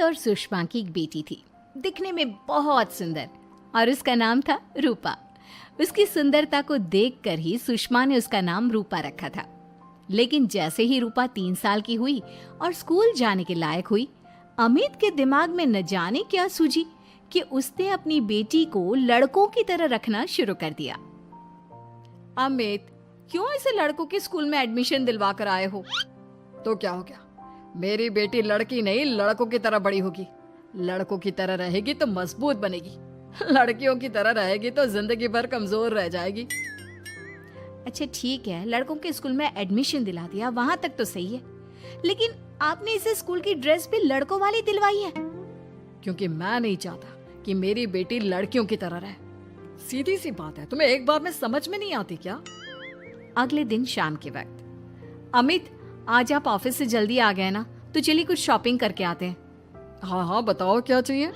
और सुषमा की एक बेटी थी, दिखने में बहुत सुंदर, और उसका नाम था रूपा। उसकी सुंदरता को देखकर ही सुषमा ने उसका नाम रूपा रखा था। लेकिन जैसे ही रूपा 3 साल की हुई और स्कूल जाने के लायक हुई, अमित के दिमाग में न जाने क्या सूझी कि उसने अपनी बेटी को लड़कों की तरह रखना शुरू कर दिया। अमित, क्यों इसे लड़कों के स्कूल में एडमिशन दिलवा कर आए हो? तो क्या हो गया, मेरी बेटी लड़की नहीं लड़कों की तरह बड़ी होगी। लड़कों की तरह रहेगी तो मजबूत बनेगी, लड़कियों की तरह रहेगी तो जिंदगी भर कमजोर रह जाएगी। अच्छा ठीक है, लड़कों के स्कूल में एडमिशन दिला दिया, वहां तक तो सही है, लेकिन आपने इसे स्कूल की ड्रेस भी लड़कों वाली दिलवाई है। क्योंकि मैं नहीं चाहता कि मेरी बेटी लड़कियों की तरह रहे। सीधी सी बात है, तुम्हें एक बार में समझ में नहीं आती क्या? अगले दिन शाम के वक्त, अमित आज आप ऑफिस से जल्दी आ गए ना, तो चलिए कुछ शॉपिंग करके आते हैं। हाँ हाँ बताओ क्या चाहिए।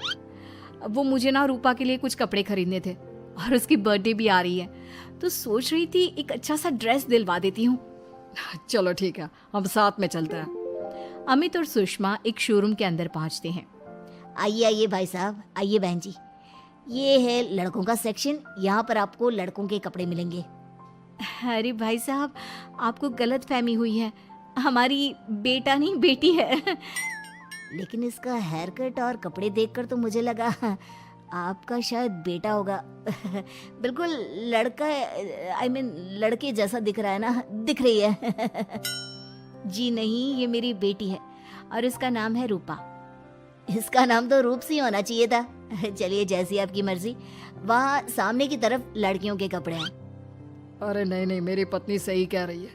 वो मुझे ना रूपा के लिए कुछ कपड़े खरीदने थे और उसकी बर्थडे भी आ रही है, तो सोच रही थी एक अच्छा सा ड्रेस दिलवा देती हूँ। चलो ठीक है, हम साथ में चलते हैं। अमित और सुषमा एक शोरूम के अंदर पहुंचते हैं। आइए आइए भाई साहब, आइए बहन जी, ये है लड़कों का सेक्शन, यहाँ पर आपको लड़कों के कपड़े मिलेंगे। अरे भाई साहब, आपको गलत फहमी हुई है, हमारी बेटा नहीं बेटी है। लेकिन इसका हेयर कट और कपड़े देखकर तो मुझे लगा आपका शायद बेटा होगा। बिल्कुल लड़का, आई मीन लड़के जैसा दिख रहा है ना, दिख रही है। जी नहीं, ये मेरी बेटी है और इसका नाम है रूपा। इसका नाम तो रूप सी होना चाहिए था। चलिए जैसी आपकी मर्जी, वहाँ सामने की तरफ लड़कियों के कपड़े हैं। अरे नहीं नहीं, मेरी पत्नी सही कह रही है,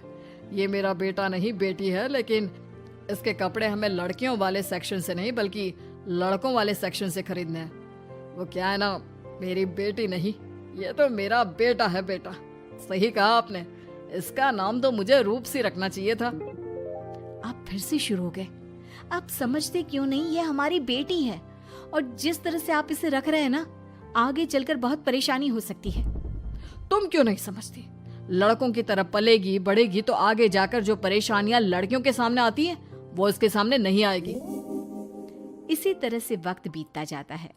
ये मेरा बेटा नहीं बेटी है, लेकिन इसके कपड़े हमें लड़कियों वाले सेक्शन से नहीं बल्कि लड़कों वाले सेक्शन से खरीदने हैं। वो क्या है ना, मेरी बेटी नहीं, ये तो मेरा बेटा है। बेटा, सही कहा आपने, इसका नाम तो मुझे रूप सी रखना चाहिए था। आप फिर से शुरू हो गए। आप समझते क्यों नहीं, ये हमारी बेटी है और जिस तरह से आप इसे रख रहे हैं ना, आगे चलकर बहुत परेशानी हो सकती है। तुम क्यों नहीं समझती? लड़कों की तरह पलेगी बढ़ेगी तो आगे जाकर जो परेशानियां लड़कियों के सामने आती हैं, वो इसके सामने नहीं आएगी। इसी तरह से वक्त बीतता जाता है।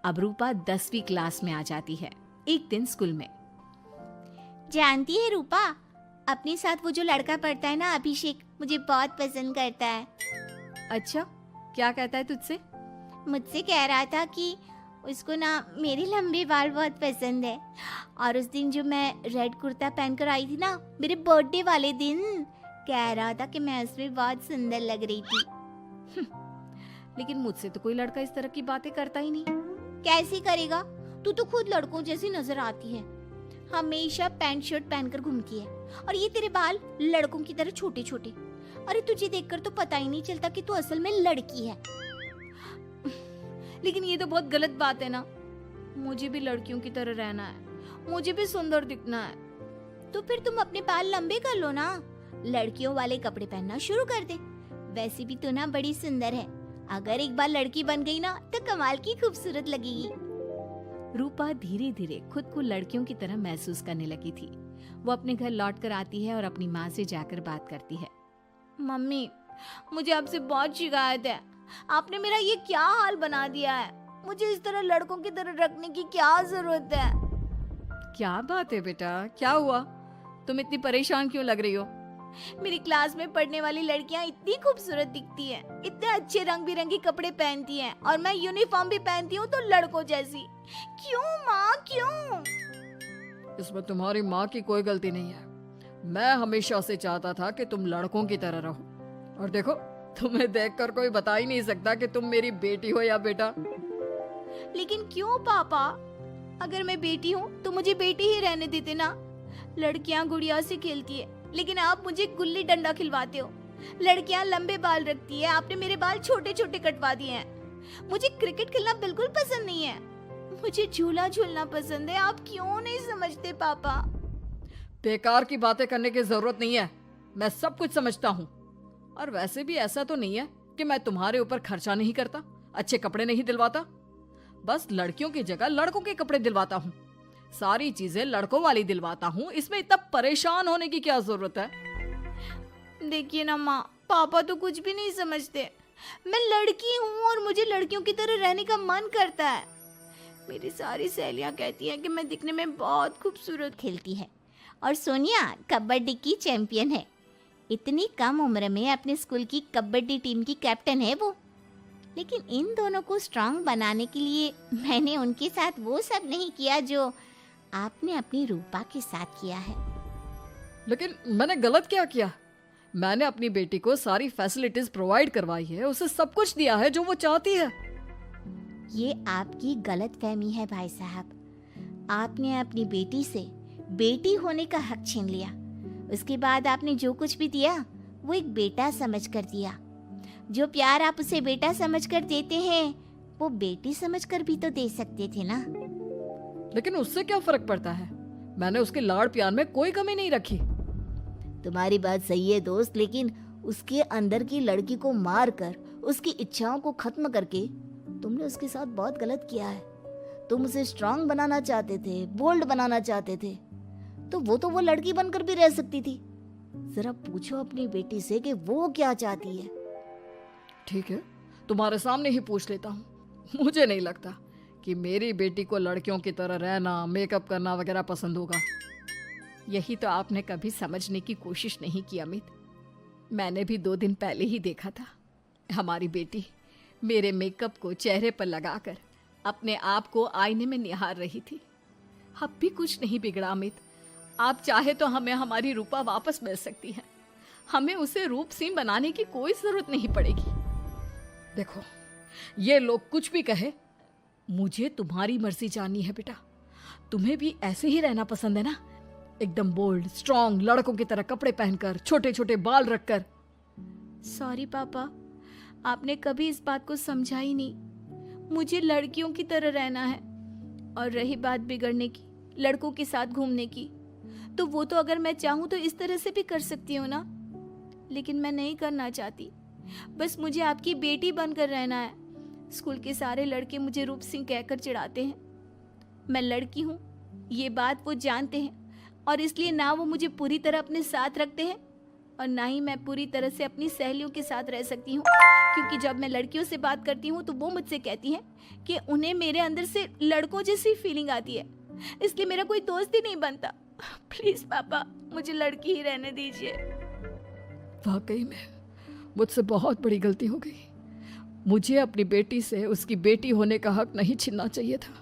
अब रूपा 10वीं क्लास में आ जाती है। एक दिन स्कूल में, जानती है रूपा, अपने साथ वो जो लड़का पढ़ता है ना, अभिषेक, मुझे बहुत पसंद करता है। अच्छा, क्या कहता है तुझसे? मुझसे कह रहा था कि उसको ना मेरे लंबे बाल बहुत पसंद है, और उस दिन जो मैं रेड कुर्ता पहनकर आई थी ना, मेरे बर्थडे वाले दिन, कह रहा था कि मैं उसमें बहुत सुंदर लग रही थी। लेकिन मुझसे तो कोई लड़का इस तरह की बातें करता ही नहीं। कैसे करेगा? तू तो खुद लड़कों जैसी नजर आती है, हमेशा पैंट शर्ट पहनकर घूमती है, और ये तेरे बाल लड़कों की तरह छोटे छोटे। अरे तुझे देखकर तो पता ही नहीं चलता कि तू असल में लड़की है। लेकिन ये तो बहुत गलत बात है ना, मुझे भी लड़कियों की तरह रहना है, मुझे भी सुंदर दिखना है। तो फिर तुम अपने बाल लंबे कर लो ना, लड़कियों वाले कपड़े पहनना शुरू कर दे। वैसे भी तू ना बड़ी सुंदर है, अगर एक बार लड़की बन गई ना तो कमाल की खूबसूरत लगेगी। रूपा धीरे धीरे खुद को लड़कियों की तरह महसूस करने लगी थी। वो अपने घर लौट कर आती है और अपनी माँ से जाकर बात करती है। मम्मी, मुझे आपसे बहुत शिकायत है, आपने मेरा ये क्या हाल बना दिया है, मुझे इस तरह लड़कों की तरह रखने की क्या जरूरत है? क्या बात है बेटा, क्या हुआ? तुम इतनी परेशान क्यों लग रही हो? मेरी क्लास में पढ़ने वाली लड़कियां इतनी खूबसूरत दिखती हैं, इतने अच्छे रंग बिरंगे कपड़े पहनती हैं, और मैं यूनिफॉर्म भी पहनती हूँ तो लड़कों जैसी। क्यों माँ, क्यों? इसमें तुम्हारी माँ की कोई गलती नहीं है। मैं हमेशा से चाहता था कि तुम लड़कों की तरह रहो, और देखो, तुम्हें देखकर कोई बता ही नहीं सकता कि तुम मेरी बेटी हो या बेटा। लेकिन क्यों पापा? अगर मैं बेटी हूँ तो मुझे बेटी ही रहने देते ना। लड़कियाँ गुड़िया से खेलती है, लेकिन आप मुझे गुल्ली डंडा खिलवाते हो। लड़कियाँ लंबे बाल रखती है, आपने मेरे बाल छोटे छोटे कटवा दिए हैं। मुझे क्रिकेट खेलना बिल्कुल पसंद नहीं है, मुझे झूला झूलना पसंद है। आप क्यों नहीं समझते पापा? बेकार की बातें करने की जरूरत नहीं है, मैं सब कुछ समझता हूँ। और वैसे भी ऐसा तो नहीं है कि मैं तुम्हारे ऊपर खर्चा नहीं करता, अच्छे कपड़े नहीं दिलवाता, बस लड़कियों की जगह लड़कों के कपड़े दिलवाता हूँ, सारी चीजें लड़कों वाली दिलवाता हूँ। इसमें इतना परेशान होने की क्या जरूरत है? देखिए ना माँ, पापा तो कुछ भी नहीं समझते। मैं लड़की हूँ और मुझे लड़कियों की तरह रहने का मन करता है। मेरी सारी सहेलियाँ कहती हैं कि मैं दिखने में बहुत खूबसूरत खेलती है और सोनिया कबड्डी की चैंपियन है। इतनी कम उम्र में अपने स्कूल की कबड्डी टीम की कैप्टन है वो। लेकिन इन दोनों को स्ट्रांग बनाने के लिए मैंने उनके साथ वो सब नहीं किया जो आपने अपनी रूपा के साथ किया है। लेकिन मैंने गलत क्या किया? मैंने अपनी बेटी को सारी फैसिलिटीज प्रोवाइड करवाई है, उसे सब कुछ दिया है जो वो चाहती है। ये आपकी गलतफहमी है भाई साहब। आपने अपनी बेटी से बेटी होने का हक छीन लिया। उसके बाद आपने जो कुछ भी दिया वो एक बेटा समझकर दिया। जो प्यार आप उसे बेटा समझकर देते हैं वो बेटी समझकर भी तो दे सकते थे ना। लेकिन उससे क्या फर्क पड़ता है? मैंने उसके लाड़ प्यार में कोई कमी नहीं रखी। तुम्हारी बात सही है दोस्त, लेकिन उसके अंदर की लड़की को मार कर उसकी इच्छाओं को खत्म करके तुमने उसके साथ बहुत गलत किया है। तुम उसे स्ट्रांग बनाना चाहते थे, बोल्ड बनाना चाहते थे, तो वो लड़की बनकर भी रह सकती थी। जरा पूछो अपनी बेटी से कि वो क्या चाहती है। ठीक है, तुम्हारे सामने ही पूछ लेता हूँ। मुझे नहीं लगता कि मेरी बेटी को लड़कियों की तरह रहना, मेकअप करना वगैरह पसंद होगा। यही तो आपने कभी समझने की कोशिश नहीं की अमित। मैंने भी 2 दिन पहले ही देखा था हमारी बेटी मेरे मेकअप को चेहरे पर लगाकर अपने आप को आईने में निहार रही थी। अब भी कुछ नहीं बिगड़ा अमित। आप चाहे तो हमें हमारी रूपा वापस मिल सकती है। हमें उसे रूपसीन बनाने की कोई जरूरत नहीं पड़ेगी। देखो, ये लोग कुछ भी कहे, मुझे तुम्हारी मर्जी जाननी है बेटा। तुम्हें भी ऐसे ही रहना पसंद है ना? एकदम बोल्ड, स्ट्रांग, लड़कों की तरह कपड़े पहनकर, छोटे छोटे बाल रखकर। सॉरी पापा, आपने कभी इस बात को समझा ही नहीं। मुझे लड़कियों की तरह रहना है। और रही बात बिगड़ने की, लड़कों के साथ घूमने की, तो वो तो अगर मैं चाहूँ तो इस तरह से भी कर सकती हूँ ना। लेकिन मैं नहीं करना चाहती। बस मुझे आपकी बेटी बनकर रहना है। स्कूल के सारे लड़के मुझे रूप सिंह कहकर चिढ़ाते हैं। मैं लड़की हूँ, ये बात वो जानते हैं, और इसलिए ना वो मुझे पूरी तरह अपने साथ रखते हैं और ना ही मैं पूरी तरह से अपनी सहेलियों के साथ रह सकती हूँ। क्योंकि जब मैं लड़कियों से बात करती हूँ तो वो मुझसे कहती हैं कि उन्हें मेरे अंदर से लड़कों जैसी फीलिंग आती है, इसलिए मेरा कोई दोस्त ही नहीं बनता। प्लीज पापा, मुझे लड़की ही रहने दीजिए। वाकई में मुझसे बहुत बड़ी गलती हो गई। मुझे अपनी बेटी से उसकी बेटी होने का हक नहीं छीनना चाहिए था।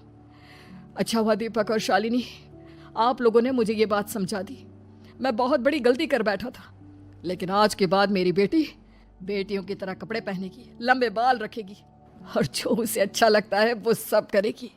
अच्छा हुआ दीपक और शालिनी, आप लोगों ने मुझे ये बात समझा दी। मैं बहुत बड़ी गलती कर बैठा था। लेकिन आज के बाद मेरी बेटी बेटियों की तरह कपड़े पहनेगी, लंबे बाल रखेगी और जो उसे अच्छा लगता है वो सब करेगी।